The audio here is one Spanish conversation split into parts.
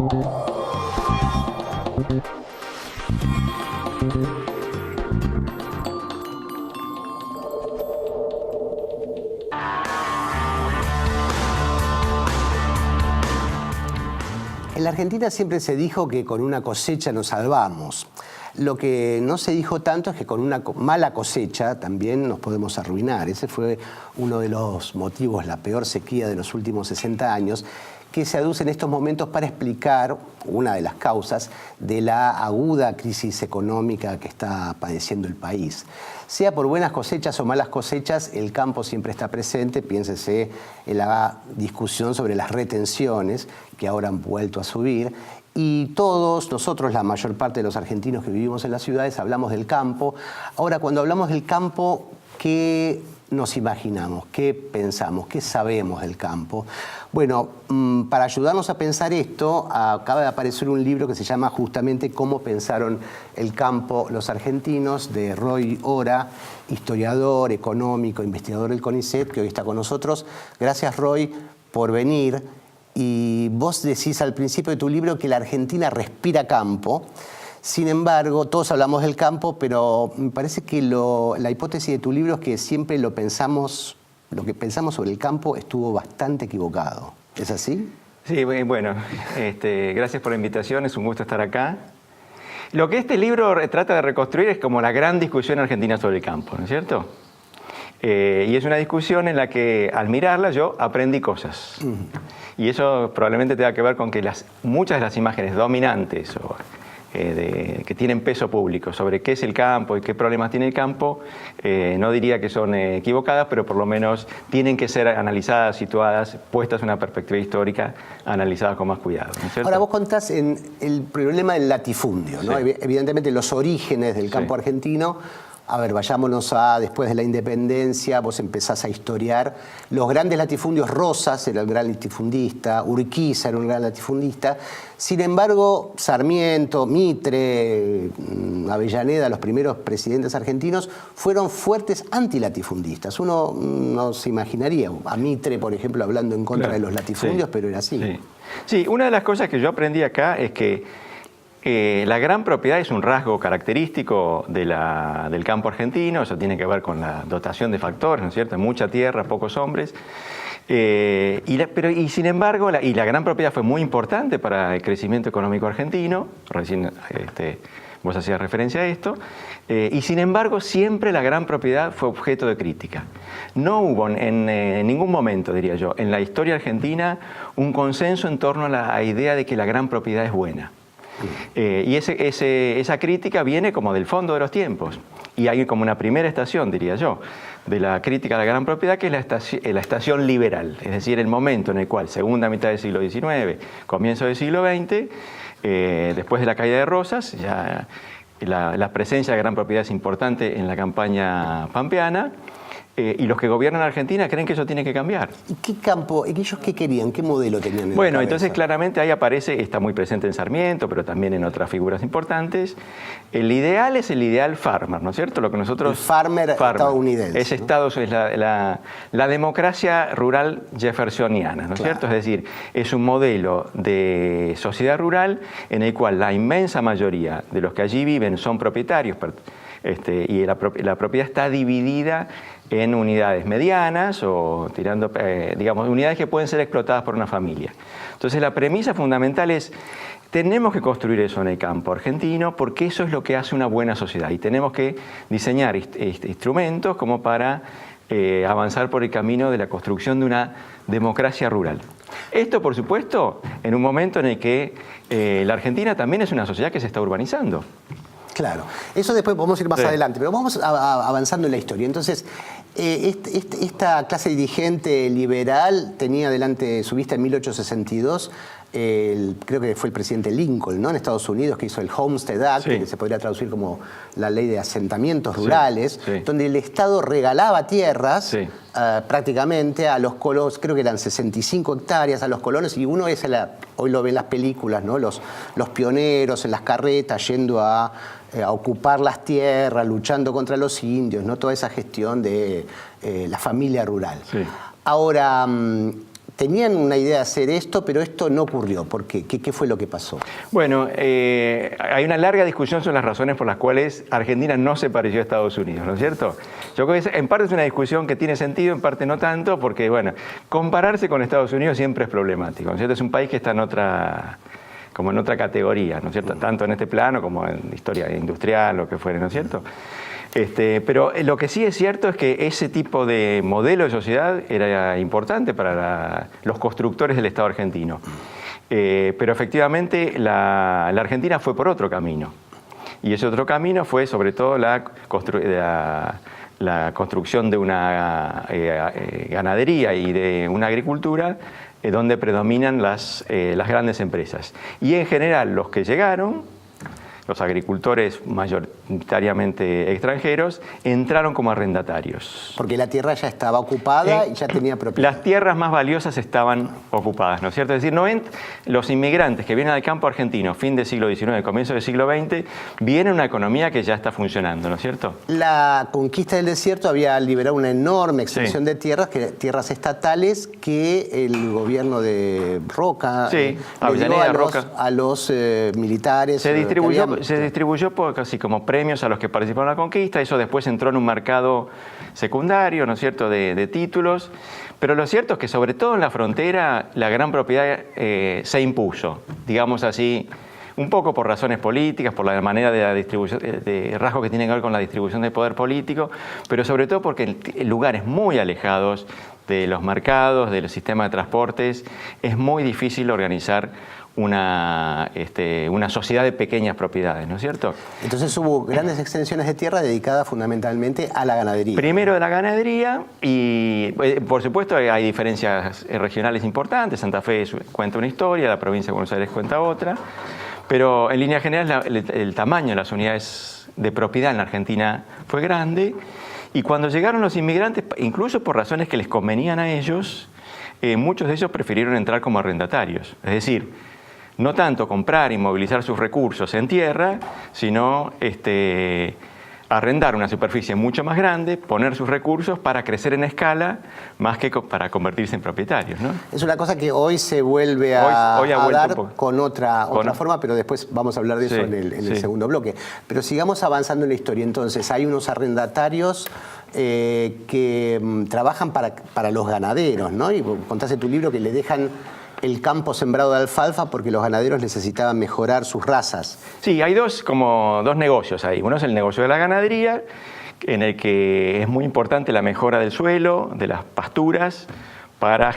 En la Argentina siempre se dijo que con una cosecha nos salvamos. Lo que no se dijo tanto es que con una mala cosecha también nos podemos arruinar. Ese fue uno de los motivos, la peor sequía de los últimos 60 años, que se aduce en estos momentos para explicar una de las causas de la aguda crisis económica que está padeciendo el país. Sea por buenas cosechas o malas cosechas, el campo siempre está presente. Piénsese en la discusión sobre las retenciones, que ahora han vuelto a subir. Y todos nosotros, la mayor parte de los argentinos que vivimos en las ciudades, hablamos del campo. Ahora, cuando hablamos del campo, ¿qué nos imaginamos? ¿Qué pensamos? ¿Qué sabemos del campo? Bueno, para ayudarnos a pensar esto, acaba de aparecer un libro que se llama justamente Cómo pensaron el campo los argentinos, de Roy Ora, historiador, económico, investigador del CONICET, que hoy está con nosotros. Gracias, Roy, por venir. Y vos decís al principio de tu libro que la Argentina respira campo. Sin embargo, todos hablamos del campo, pero me parece que la hipótesis de tu libro es que siempre lo que pensamos sobre el campo estuvo bastante equivocado. ¿Es así? Sí, bueno, gracias por la invitación, es un gusto estar acá. Lo que este libro trata de reconstruir es como la gran discusión argentina sobre el campo, ¿no es cierto? Y es una discusión en la que, al mirarla, yo aprendí cosas. Y eso probablemente tenga que ver con que muchas de las imágenes dominantes que tienen peso público sobre qué es el campo y qué problemas tiene el campo, no diría que son equivocadas, pero por lo menos tienen que ser analizadas, situadas, puestas en una perspectiva histórica, analizadas con más cuidado, ¿no es cierto? Ahora, vos contás en el problema del latifundio, ¿no? Sí. Evidentemente los orígenes del campo argentino. A ver, vayámonos a después de la independencia, vos empezás a historiar. Los grandes latifundios, Rosas era el gran latifundista, Urquiza era un gran latifundista. Sin embargo, Sarmiento, Mitre, Avellaneda, los primeros presidentes argentinos, fueron fuertes antilatifundistas. Uno no se imaginaría a Mitre, por ejemplo, hablando en contra de los latifundios, pero era así. Sí, una de las cosas que yo aprendí acá es que la gran propiedad es un rasgo característico del campo argentino. Eso tiene que ver con la dotación de factores, ¿no es cierto? Mucha tierra, pocos hombres. Y sin embargo, la gran propiedad fue muy importante para el crecimiento económico argentino. Recién vos hacías referencia a esto. Y sin embargo, siempre la gran propiedad fue objeto de crítica. No hubo en ningún momento, diría yo, en la historia argentina un consenso en torno a la idea de que la gran propiedad es buena. Y esa crítica viene como del fondo de los tiempos. Y hay como una primera estación, diría yo, de la crítica a la gran propiedad, que es la estación liberal. Es decir, el momento en el cual, segunda mitad del siglo XIX, comienzo del siglo XX, después de la caída de Rosas, ya la presencia de la gran propiedad es importante en la campaña pampeana. Y los que gobiernan Argentina creen que eso tiene que cambiar. ¿Y qué campo, ellos qué querían, qué modelo tenían en la Bueno, cabeza? entonces claramente ahí aparece, está muy presente en Sarmiento, pero también en otras figuras importantes. El ideal es el ideal farmer, ¿no es cierto? Lo que nosotros... El farmer estadounidense. Es, ¿no? Es la democracia rural jeffersoniana, ¿no es cierto? Es decir, es un modelo de sociedad rural en el cual la inmensa mayoría de los que allí viven son propietarios, y la propiedad está dividida en unidades medianas o digamos, unidades que pueden ser explotadas por una familia. Entonces la premisa fundamental es, tenemos que construir eso en el campo argentino porque eso es lo que hace una buena sociedad y tenemos que diseñar instrumentos como para avanzar por el camino de la construcción de una democracia rural. Esto, por supuesto, en un momento en el que la Argentina también es una sociedad que se está urbanizando. Claro, eso después podemos ir más adelante, pero vamos avanzando en la historia. Entonces, esta clase dirigente liberal tenía delante su vista en 1862, creo que fue el presidente Lincoln, ¿no? En Estados Unidos, que hizo el Homestead Act, que se podría traducir como la ley de asentamientos rurales, donde el Estado regalaba tierras prácticamente a los colonos, creo que eran 65 hectáreas a los colonos, y uno es, hoy lo ve en las películas, ¿no? Los pioneros en las carretas yendo a ocupar las tierras, luchando contra los indios, ¿no? Toda esa gestión de la familia rural. Ahora, tenían una idea de hacer esto, pero esto no ocurrió. ¿Por qué? ¿Qué fue lo que pasó? Bueno, hay una larga discusión sobre las razones por las cuales Argentina no se pareció a Estados Unidos, ¿no es cierto? Yo creo que en parte es una discusión que tiene sentido, en parte no tanto, porque, bueno, compararse con Estados Unidos siempre es problemático, ¿no es cierto? Es un país que está en otra categoría, ¿no es cierto? Tanto en este plano como en historia industrial, lo que fuere, ¿no es cierto? Pero lo que sí es cierto es que ese tipo de modelo de sociedad era importante para los constructores del Estado argentino. Pero efectivamente la Argentina fue por otro camino. Y ese otro camino fue sobre todo la construcción de una ganadería y de una agricultura donde predominan las grandes empresas. Y en general los que llegaron, los agricultores mayoritariamente extranjeros, entraron como arrendatarios. Porque la tierra ya estaba ocupada y ya tenía propiedad. Las tierras más valiosas estaban ocupadas, ¿no es cierto? Es decir, los inmigrantes que vienen al campo argentino, fin del siglo XIX, comienzo del siglo XX, vienen una economía que ya está funcionando, ¿no es cierto? La conquista del desierto había liberado una enorme extensión de tierras estatales que el gobierno de Roca le dio a los militares. Se distribuyó casi como premios a los que participaron en la conquista. Eso después entró en un mercado secundario, ¿no es cierto?, de títulos. Pero lo cierto es que sobre todo en la frontera la gran propiedad se impuso, digamos así, un poco por razones políticas, por la manera de la distribución, de rasgos que tienen que ver con la distribución del poder político, pero sobre todo porque en lugares muy alejados de los mercados, del sistema de transportes, es muy difícil organizar una sociedad de pequeñas propiedades, ¿no es cierto? Entonces hubo grandes extensiones de tierra dedicadas fundamentalmente a la ganadería. Primero de la ganadería y, por supuesto, hay diferencias regionales importantes. Santa Fe cuenta una historia, la provincia de Buenos Aires cuenta otra, pero en línea general el tamaño de las unidades de propiedad en la Argentina fue grande y cuando llegaron los inmigrantes, incluso por razones que les convenían a ellos, muchos de ellos prefirieron entrar como arrendatarios, es decir, no tanto comprar y movilizar sus recursos en tierra, sino arrendar una superficie mucho más grande, poner sus recursos para crecer en escala, más que para convertirse en propietarios, ¿no? Es una cosa que hoy se vuelve a dar con otra forma, pero después vamos a hablar de eso en el segundo bloque. Pero sigamos avanzando en la historia. Entonces, hay unos arrendatarios que trabajan para los ganaderos, ¿no? Y contás en tu libro que le dejan el campo sembrado de alfalfa porque los ganaderos necesitaban mejorar sus razas. Sí, hay dos negocios ahí. Uno es el negocio de la ganadería, en el que es muy importante la mejora del suelo, de las pasturas, para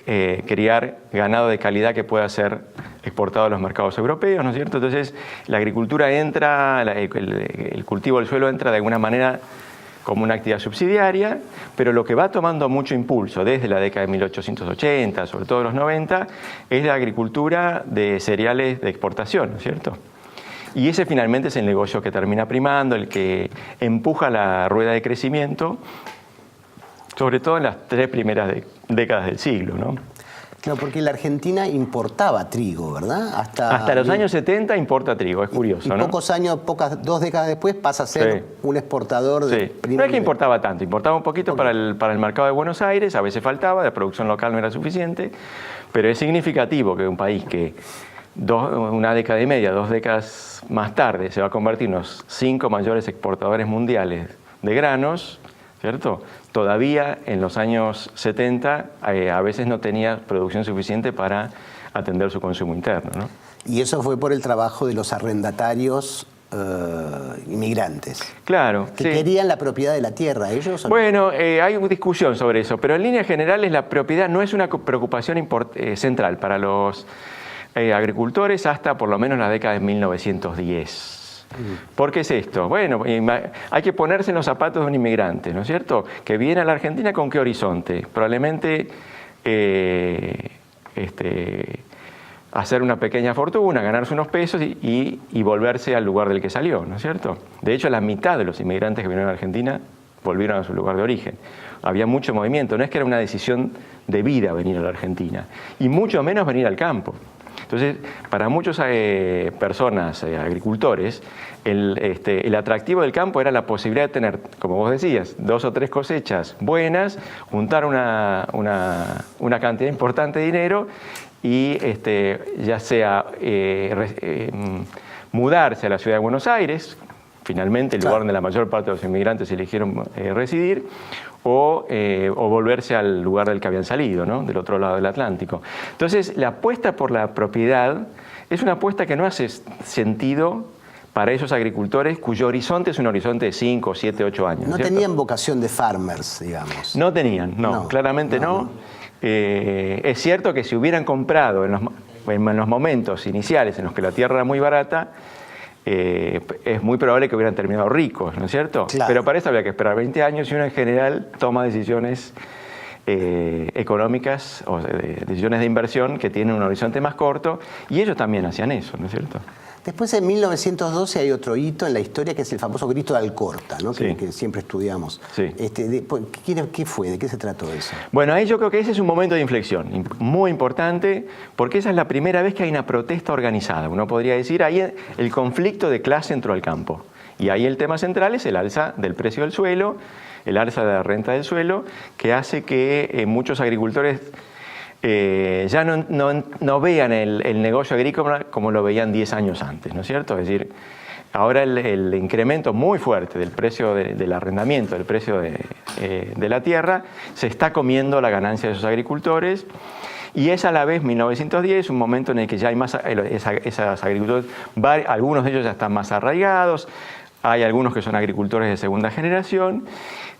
criar ganado de calidad que pueda ser exportado a los mercados europeos, ¿no es cierto? Entonces, la agricultura entra, el cultivo del suelo entra de alguna manera como una actividad subsidiaria, pero lo que va tomando mucho impulso desde la década de 1880, sobre todo los 90, es la agricultura de cereales de exportación, ¿no es cierto? Y ese finalmente es el negocio que termina primando, el que empuja la rueda de crecimiento, sobre todo en las 3 primeras décadas del siglo, ¿no? Claro, porque la Argentina importaba trigo, ¿verdad? Hasta los años 70 importa trigo, es curioso, ¿no? Pocos años, 2 décadas después pasa a ser un exportador de... No es que importaba tanto, importaba un poquito para el mercado de Buenos Aires, a veces faltaba, la producción local no era suficiente, pero es significativo que un país que una década y media, 2 décadas más tarde, se va a convertir en los 5 mayores exportadores mundiales de granos, ¿cierto? Todavía en los años 70 a veces no tenía producción suficiente para atender su consumo interno, ¿no? Y eso fue por el trabajo de los arrendatarios inmigrantes. Claro. Que querían la propiedad de la tierra, ellos. Bueno, hay una discusión sobre eso, pero en líneas generales la propiedad no es una preocupación central para los agricultores hasta por lo menos la década de 1910. ¿Por qué es esto? Bueno, hay que ponerse en los zapatos de un inmigrante, ¿no es cierto? Que viene a la Argentina con qué horizonte. Probablemente hacer una pequeña fortuna, ganarse unos pesos y volverse al lugar del que salió, ¿no es cierto? De hecho, la mitad de los inmigrantes que vinieron a la Argentina volvieron a su lugar de origen. Había mucho movimiento, no es que era una decisión de vida venir a la Argentina, y mucho menos venir al campo. Entonces, para muchas personas, agricultores, el atractivo del campo era la posibilidad de tener, como vos decías, 2 o 3 cosechas buenas, juntar una cantidad importante de dinero y ya sea mudarse a la ciudad de Buenos Aires, finalmente el lugar donde la mayor parte de los inmigrantes eligieron residir, o volverse al lugar del que habían salido, ¿no? Del otro lado del Atlántico. Entonces, la apuesta por la propiedad es una apuesta que no hace sentido para esos agricultores cuyo horizonte es un horizonte de 5, 7, 8 años. No ¿cierto? tenían vocación de farmers, digamos. No tenían, claramente no. Es cierto que si hubieran comprado en los momentos iniciales en los que la tierra era muy barata, es muy probable que hubieran terminado ricos, ¿no es cierto? Claro. Pero para eso había que esperar 20 años y uno en general toma decisiones económicas o decisiones de inversión que tienen un horizonte más corto, y ellos también hacían eso, ¿no es cierto? Después, en 1912, hay otro hito en la historia que es el famoso grito de Alcorta, ¿no? Sí. Que siempre estudiamos. Sí. ¿Qué fue? ¿De qué se trató eso? Bueno, ahí yo creo que ese es un momento de inflexión muy importante, porque esa es la primera vez que hay una protesta organizada. Uno podría decir, ahí el conflicto de clase entró al campo. Y ahí el tema central es el alza del precio del suelo, el alza de la renta del suelo, que hace que muchos agricultores ya no vean el negocio agrícola como lo veían 10 años antes, ¿no es cierto? Es decir, ahora el incremento muy fuerte del precio del arrendamiento, del precio de la tierra, se está comiendo la ganancia de esos agricultores, y es a la vez 1910, un momento en el que ya hay más, esos agricultores, algunos de ellos ya están más arraigados, hay algunos que son agricultores de segunda generación,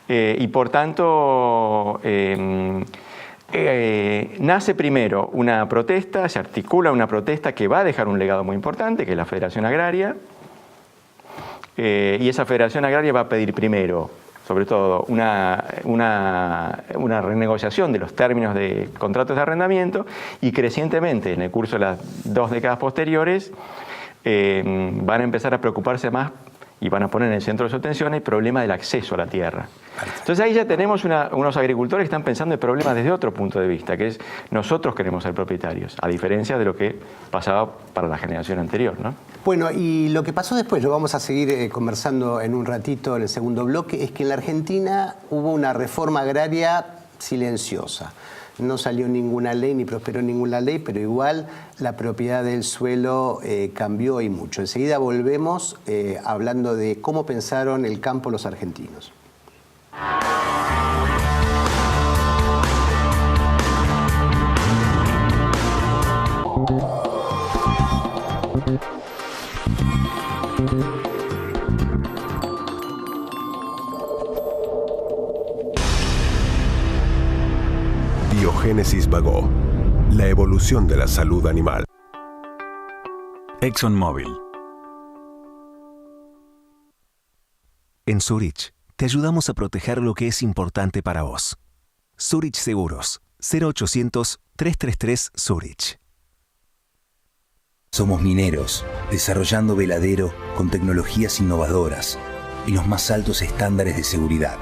y por tanto nace primero una protesta, se articula una protesta que va a dejar un legado muy importante, que es la Federación Agraria, y esa Federación Agraria va a pedir primero, sobre todo, una renegociación de los términos de contratos de arrendamiento, y crecientemente, en el curso de las 2 décadas posteriores, van a empezar a preocuparse más y van a poner en el centro de su atención el problema del acceso a la tierra. Entonces ahí ya tenemos unos agricultores que están pensando el problema desde otro punto de vista, que es nosotros queremos ser propietarios, a diferencia de lo que pasaba para la generación anterior, ¿no? Bueno, y lo que pasó después, lo vamos a seguir conversando en un ratito en el segundo bloque, es que en la Argentina hubo una reforma agraria silenciosa. No salió ninguna ley ni prosperó ninguna ley, pero igual la propiedad del suelo cambió y mucho. Enseguida volvemos hablando de cómo pensaron el campo los argentinos. Biogénesis Vagó, la evolución de la salud animal. ExxonMobil. En Zurich, te ayudamos a proteger lo que es importante para vos. Zurich Seguros, 0800-333 Zurich. Somos mineros, desarrollando veladero con tecnologías innovadoras y los más altos estándares de seguridad.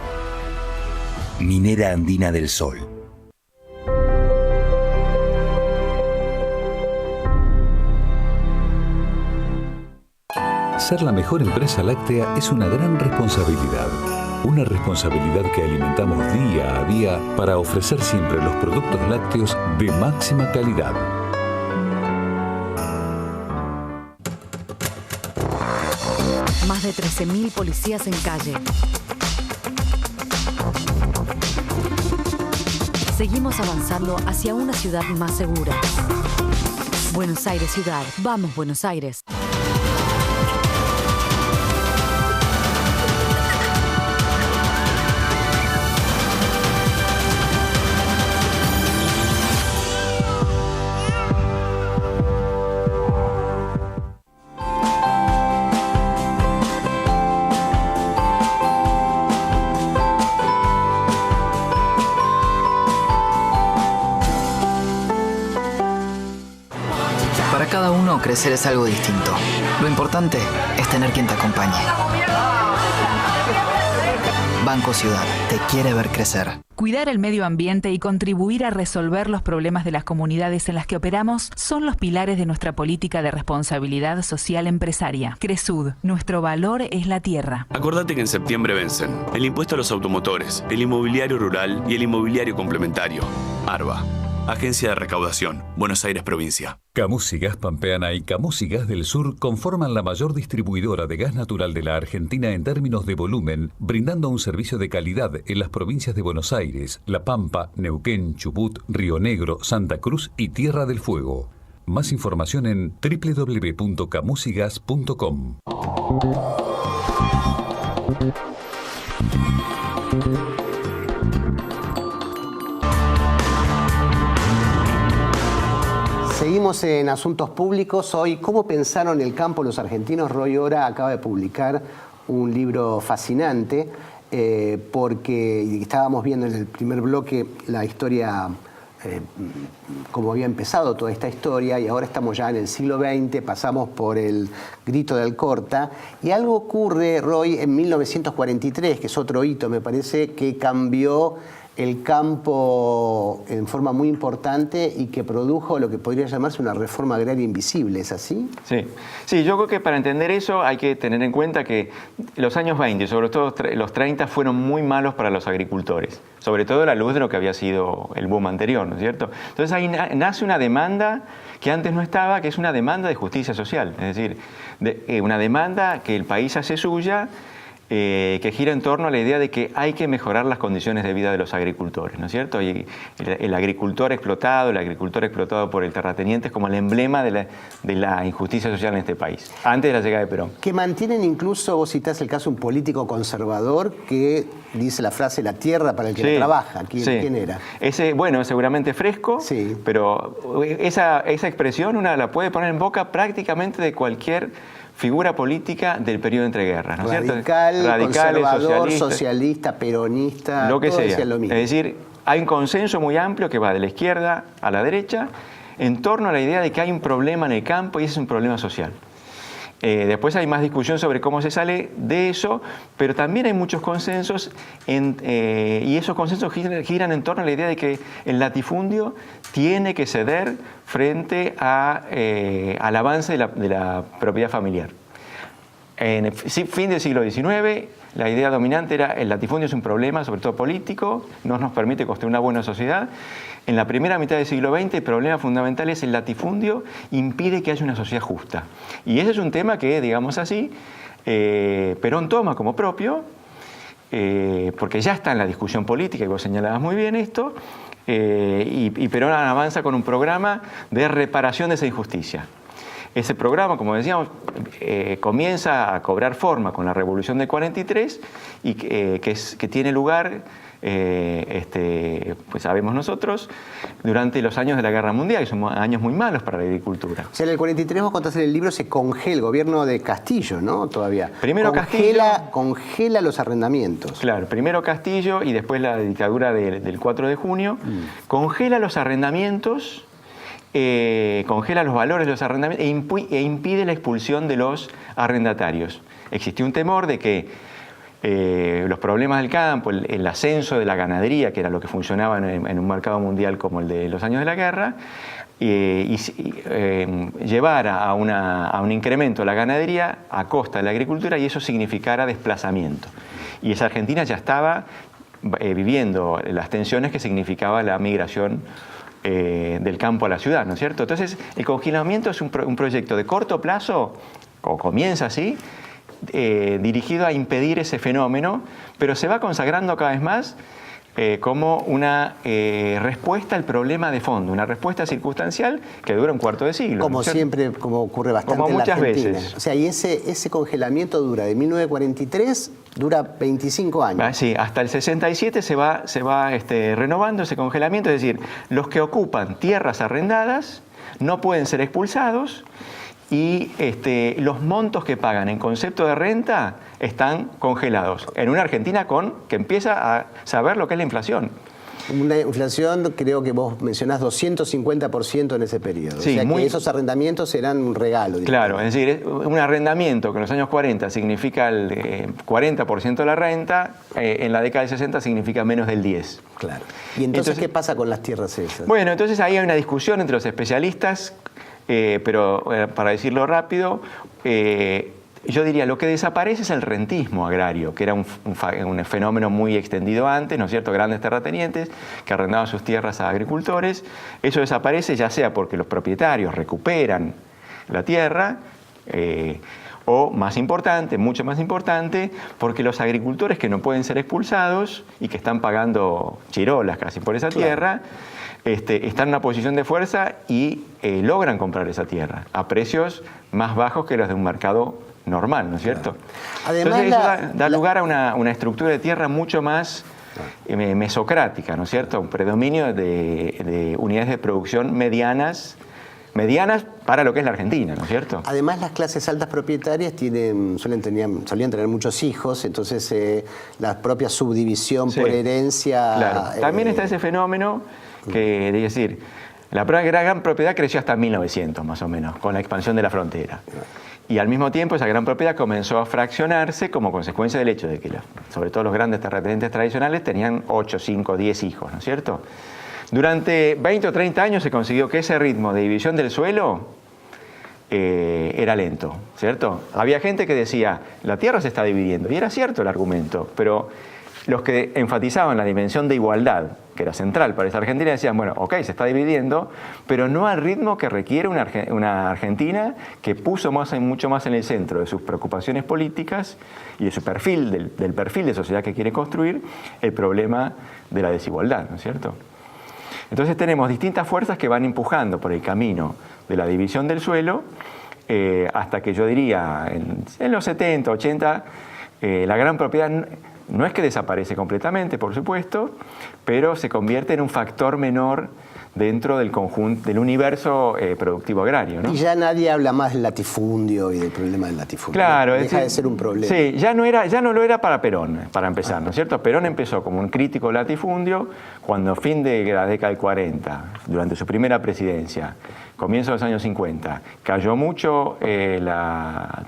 Minera Andina del Sol. Ser la mejor empresa láctea es una gran responsabilidad. Una responsabilidad que alimentamos día a día para ofrecer siempre los productos lácteos de máxima calidad. Más de 13.000 policías en calle. Seguimos avanzando hacia una ciudad más segura. Buenos Aires Ciudad. Vamos, Buenos Aires. Crecer es algo distinto. Lo importante es tener quien te acompañe. Banco Ciudad te quiere ver crecer. Cuidar el medio ambiente y contribuir a resolver los problemas de las comunidades en las que operamos son los pilares de nuestra política de responsabilidad social empresaria. Cresud, nuestro valor es la tierra. Acordate que en septiembre vencen el impuesto a los automotores, el inmobiliario rural y el inmobiliario complementario. ARBA, Agencia de Recaudación, Buenos Aires Provincia. Camusi Gas Pampeana y Camusi Gas del Sur conforman la mayor distribuidora de gas natural de la Argentina en términos de volumen, brindando un servicio de calidad en las provincias de Buenos Aires, La Pampa, Neuquén, Chubut, Río Negro, Santa Cruz y Tierra del Fuego. Más información en www.camusigas.com. Seguimos en Asuntos Públicos. Hoy, ¿cómo pensaron el campo los argentinos? Roy Ora acaba de publicar un libro fascinante porque estábamos viendo en el primer bloque la historia, cómo había empezado toda esta historia, y ahora estamos ya en el siglo XX, pasamos por el grito de Alcorta, y algo ocurre, Roy, en 1943, que es otro hito, me parece, que cambió el campo en forma muy importante y que produjo lo que podría llamarse una reforma agraria invisible, ¿es así? Sí, sí, yo creo que para entender eso hay que tener en cuenta que los años 20, sobre todo los 30, fueron muy malos para los agricultores, sobre todo a la luz de lo que había sido el boom anterior, ¿no es cierto? Entonces ahí nace una demanda que antes no estaba, que es una demanda de justicia social, es decir, una demanda que el país hace suya, que gira en torno a la idea de que hay que mejorar las condiciones de vida de los agricultores, ¿no es cierto? Y el agricultor explotado por el terrateniente es como el emblema de la injusticia social en este país, antes de la llegada de Perón. Que mantienen incluso, vos citás el caso de un político conservador que dice la frase "la tierra para el que la trabaja". ¿Quién era? Ese, bueno, seguramente Fresco, pero esa expresión una la puede poner en boca prácticamente de cualquier figura política del periodo de entreguerras, ¿no es cierto? Radical, conservador, socialista, peronista, lo que sea. Lo mismo. Es decir, hay un consenso muy amplio que va de la izquierda a la derecha en torno a la idea de que hay un problema en el campo y ese es un problema social. Después hay más discusión sobre cómo se sale de eso, pero también hay muchos consensos y esos consensos giran en torno a la idea de que el latifundio tiene que ceder frente al avance de la propiedad familiar. En el fin del siglo XIX, la idea dominante era el latifundio es un problema, sobre todo político, no nos permite construir una buena sociedad. En la primera mitad del siglo XX, el problema fundamental es el latifundio impide que haya una sociedad justa. Y ese es un tema que, digamos así, Perón toma como propio, porque ya está en la discusión política, y vos señalabas muy bien esto, y Perón avanza con un programa de reparación de esa injusticia. Ese programa, como decíamos, comienza a cobrar forma con la Revolución del 43 y que tiene lugar, pues sabemos nosotros, durante los años de la Guerra Mundial, que son años muy malos para la agricultura. O sea, en el 43 vos contás en el libro se congela el gobierno de Castillo, ¿no? Todavía. Primero congela los arrendamientos. Claro, primero Castillo y después la dictadura del 4 de junio. Congela los arrendamientos, congela los valores de los arrendamientos e impide la expulsión de los arrendatarios. Existió un temor de que los problemas del campo, el ascenso de la ganadería, que era lo que funcionaba en un mercado mundial como el de los años de la guerra, llevara a un incremento de la ganadería a costa de la agricultura y eso significara desplazamiento. Y esa Argentina ya estaba viviendo las tensiones que significaba la migración del campo a la ciudad, ¿no es cierto? Entonces, el congelamiento es un proyecto de corto plazo, o comienza así, dirigido a impedir ese fenómeno, pero se va consagrando cada vez más como una respuesta al problema de fondo, una respuesta circunstancial que dura un cuarto de siglo. Como siempre, como ocurre bastante como en la muchas Argentina. veces. O sea, y ese congelamiento dura de 1943, dura 25 años. Sí, hasta el 67 se va renovando ese congelamiento, es decir, los que ocupan tierras arrendadas no pueden ser expulsados y los montos que pagan en concepto de renta están congelados. En una Argentina que empieza a saber lo que es la inflación. Una inflación, creo que vos mencionás 250% en ese periodo. Sí, o sea que esos arrendamientos eran un regalo. Claro, es decir, un arrendamiento que en los años 40 significa el 40% de la renta, en la década del 60 significa menos del 10%. Claro. ¿Y entonces qué pasa con las tierras esas? Bueno, entonces ahí hay una discusión entre los especialistas, pero para decirlo rápido, yo diría, lo que desaparece es el rentismo agrario, que era un fenómeno muy extendido antes, ¿no es cierto? Grandes terratenientes que arrendaban sus tierras a agricultores. Eso desaparece ya sea porque los propietarios recuperan la tierra, o más importante, mucho más importante, porque los agricultores que no pueden ser expulsados y que están pagando chirolas casi por esa tierra, están en una posición de fuerza y logran comprar esa tierra a precios más bajos que los de un mercado normal, ¿no es cierto? Además, entonces eso da lugar a una estructura de tierra mucho más mesocrática, ¿no es cierto? Un predominio de unidades de producción medianas para lo que es la Argentina, ¿no es cierto? Además, las clases altas propietarias solían tener muchos hijos, entonces la propia subdivisión por herencia... Claro. También está ese fenómeno que, es decir, la gran propiedad creció hasta 1900, más o menos, con la expansión de la frontera. Y al mismo tiempo esa gran propiedad comenzó a fraccionarse como consecuencia del hecho de que, sobre todo los grandes terratenientes tradicionales, tenían 8, 5, 10 hijos, ¿no es cierto? Durante 20 o 30 años se consiguió que ese ritmo de división del suelo era lento, ¿cierto? Había gente que decía, la tierra se está dividiendo, y era cierto el argumento, pero los que enfatizaban la dimensión de igualdad, que era central para esa Argentina, decían, bueno, ok, se está dividiendo, pero no al ritmo que requiere una Argentina que puso mucho más en el centro de sus preocupaciones políticas y de su perfil, del perfil de sociedad que quiere construir, el problema de la desigualdad, ¿no es cierto? Entonces tenemos distintas fuerzas que van empujando por el camino de la división del suelo, hasta que yo diría, en los 70, 80, la gran propiedad no es que desaparece completamente, por supuesto, pero se convierte en un factor menor dentro del conjunto, del universo productivo agrario, ¿no? Y ya nadie habla más del latifundio y del problema del latifundio. Claro, deja de ser un problema. Sí, ya no lo era para Perón, para empezar, ¿no es cierto? Perón empezó como un crítico del latifundio cuando, fin de la década del 40, durante su primera presidencia, comienzo de los años 50, cayó mucho la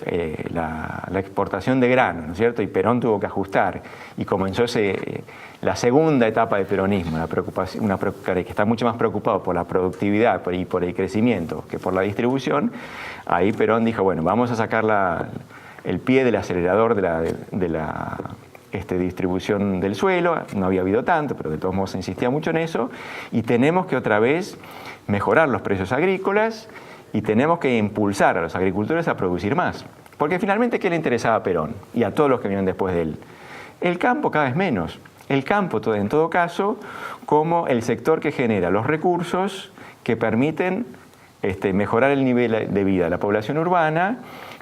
exportación de grano, ¿no es cierto? Y Perón tuvo que ajustar y comenzó la segunda etapa del peronismo, que está mucho más preocupado por la productividad y por el crecimiento que por la distribución. Ahí Perón dijo, bueno, vamos a sacar el pie del acelerador de la distribución del suelo. No había habido tanto, pero de todos modos se insistía mucho en eso, y tenemos que otra vez mejorar los precios agrícolas y tenemos que impulsar a los agricultores a producir más. Porque finalmente, ¿qué le interesaba a Perón y a todos los que vinieron después de él? El campo cada vez menos. El campo, en todo caso, como el sector que genera los recursos que permiten mejorar el nivel de vida de la población urbana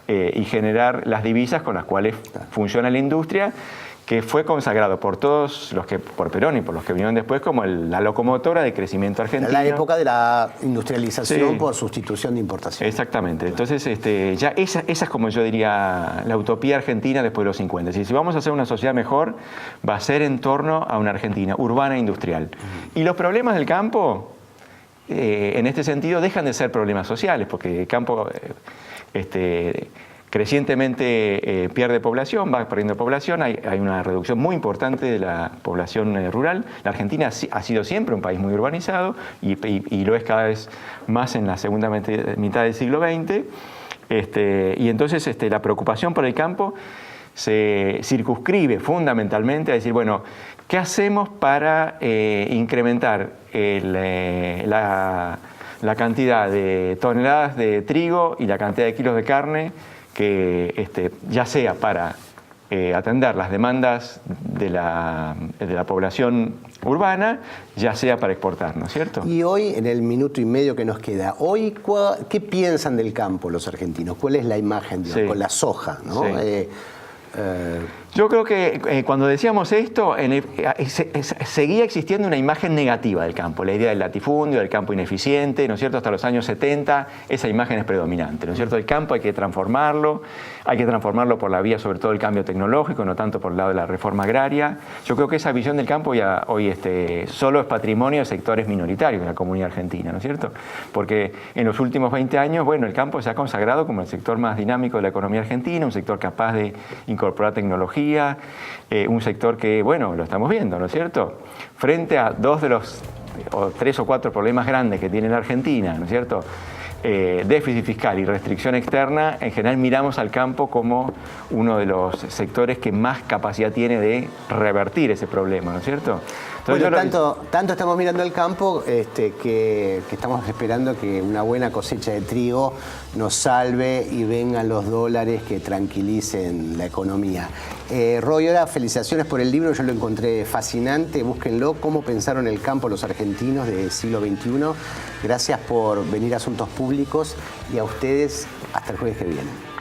y generar las divisas con las cuales funciona la industria, que fue consagrado por todos por Perón y por los que vinieron después como la locomotora de crecimiento argentino. La época de la industrialización por sustitución de importación. Exactamente. Entonces, ya esa es, como yo diría, la utopía argentina después de los 50. Si vamos a hacer una sociedad mejor, va a ser en torno a una Argentina urbana e industrial. Y los problemas del campo, en este sentido, dejan de ser problemas sociales, porque el campo crecientemente pierde población, va perdiendo población, hay una reducción muy importante de la población rural. La Argentina ha sido siempre un país muy urbanizado y lo es cada vez más en la segunda mitad del siglo XX. Y entonces la preocupación por el campo se circunscribe fundamentalmente a decir, bueno, ¿qué hacemos para incrementar la cantidad de toneladas de trigo y la cantidad de kilos de carne que ya sea para atender las demandas de la población urbana, ya sea para exportar, ¿no es cierto? Y hoy, en el minuto y medio que nos queda, ¿qué piensan del campo los argentinos? ¿Cuál es la imagen, con la soja, ¿no? Sí. Yo creo que cuando decíamos esto, seguía existiendo una imagen negativa del campo, la idea del latifundio, del campo ineficiente, ¿no es cierto? Hasta los años 70 esa imagen es predominante, ¿no es cierto? El campo hay que transformarlo por la vía sobre todo del cambio tecnológico, no tanto por el lado de la reforma agraria. Yo creo que esa visión del campo ya hoy solo es patrimonio de sectores minoritarios de la comunidad argentina, ¿no es cierto? Porque en los últimos 20 años, bueno, el campo se ha consagrado como el sector más dinámico de la economía argentina, un sector capaz de incorporar tecnología, un sector que, bueno, lo estamos viendo, ¿no es cierto? Frente a dos de los 3 o 4 problemas grandes que tiene la Argentina, ¿no es cierto? Déficit fiscal y restricción externa, en general miramos al campo como uno de los sectores que más capacidad tiene de revertir ese problema, ¿no es cierto? Entonces, bueno, tanto estamos mirando el campo que estamos esperando que una buena cosecha de trigo nos salve y vengan los dólares que tranquilicen la economía. Roy, ahora felicitaciones por el libro, yo lo encontré fascinante, búsquenlo, Cómo pensaron el campo los argentinos del siglo XXI. Gracias por venir a Asuntos Públicos y a ustedes hasta el jueves que viene.